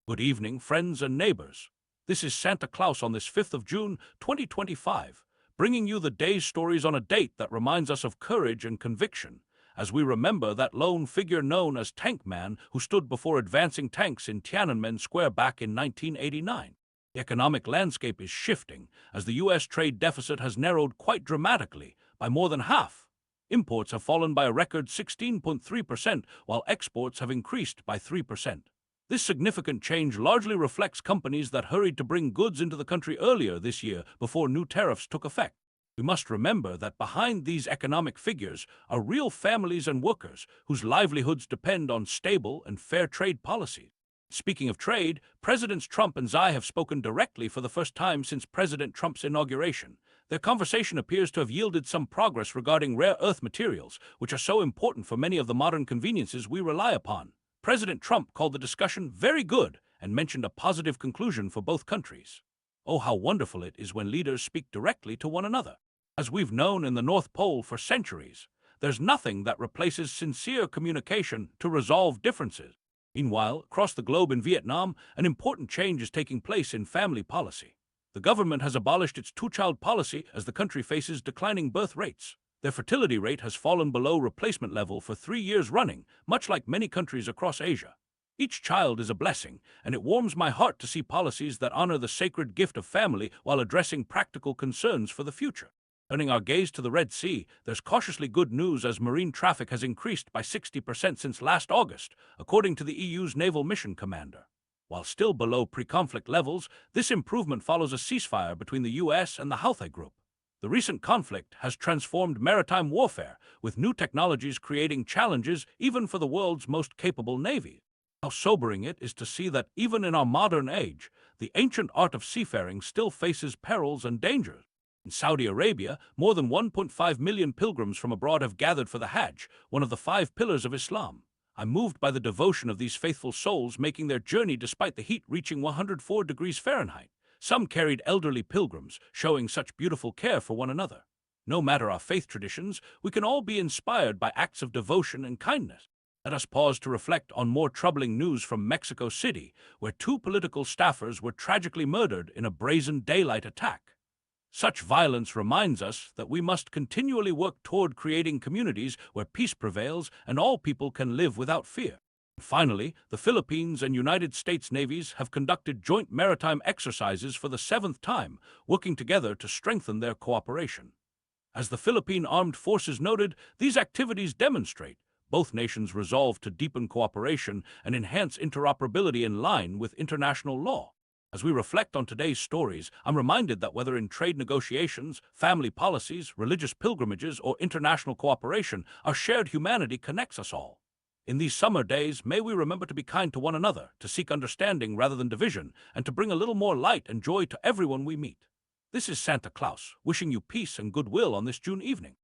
Good evening, friends and neighbors. This is Santa Claus on this 5th of June, 2025, bringing you the day's stories on a date that reminds us of courage and conviction, as we remember that lone figure known as Tank Man who stood before advancing tanks in Tiananmen Square back in 1989. The economic landscape is shifting, as the U.S. trade deficit has narrowed quite dramatically, by more than half. Imports have fallen by a record 16.3%, while exports have increased by 3%. This significant change largely reflects companies that hurried to bring goods into the country earlier this year before new tariffs took effect. We must remember that behind these economic figures are real families and workers whose livelihoods depend on stable and fair trade policies. Speaking of trade, Presidents Trump and Xi have spoken directly for the first time since President Trump's inauguration. Their conversation appears to have yielded some progress regarding rare earth materials, which are so important for many of the modern conveniences we rely upon. President Trump called the discussion very good and mentioned a positive conclusion for both countries. Oh, how wonderful it is when leaders speak directly to one another. As we've known in the North Pole for centuries, there's nothing that replaces sincere communication to resolve differences. Meanwhile, across the globe in Vietnam, an important change is taking place in family policy. The government has abolished its two-child policy as the country faces declining birth rates. Their fertility rate has fallen below replacement level for 3 years running, much like many countries across Asia. Each child is a blessing, and it warms my heart to see policies that honor the sacred gift of family while addressing practical concerns for the future. Turning our gaze to the Red Sea, there's cautiously good news as marine traffic has increased by 60% since last August, according to the EU's naval mission commander. While still below pre-conflict levels, this improvement follows a ceasefire between the U.S. and the Houthi group. The recent conflict has transformed maritime warfare, with new technologies creating challenges even for the world's most capable navies. How sobering it is to see that even in our modern age, the ancient art of seafaring still faces perils and dangers. In Saudi Arabia, more than 1.5 million pilgrims from abroad have gathered for the Hajj, one of the 5 pillars of Islam. I'm moved by the devotion of these faithful souls making their journey despite the heat reaching 104 degrees Fahrenheit. Some carried elderly pilgrims, showing such beautiful care for one another. No matter our faith traditions, we can all be inspired by acts of devotion and kindness. Let us pause to reflect on more troubling news from Mexico City, where 2 political staffers were tragically murdered in a brazen daylight attack. Such violence reminds us that we must continually work toward creating communities where peace prevails and all people can live without fear. Finally, the Philippines and United States navies have conducted joint maritime exercises for the 7th time, working together to strengthen their cooperation. As the Philippine Armed Forces noted, these activities demonstrate both nations' resolve to deepen cooperation and enhance interoperability in line with international law. As we reflect on today's stories, I'm reminded that whether in trade negotiations, family policies, religious pilgrimages, or international cooperation, our shared humanity connects us all. In these summer days, may we remember to be kind to one another, to seek understanding rather than division, and to bring a little more light and joy to everyone we meet. This is Santa Claus, wishing you peace and goodwill on this June evening.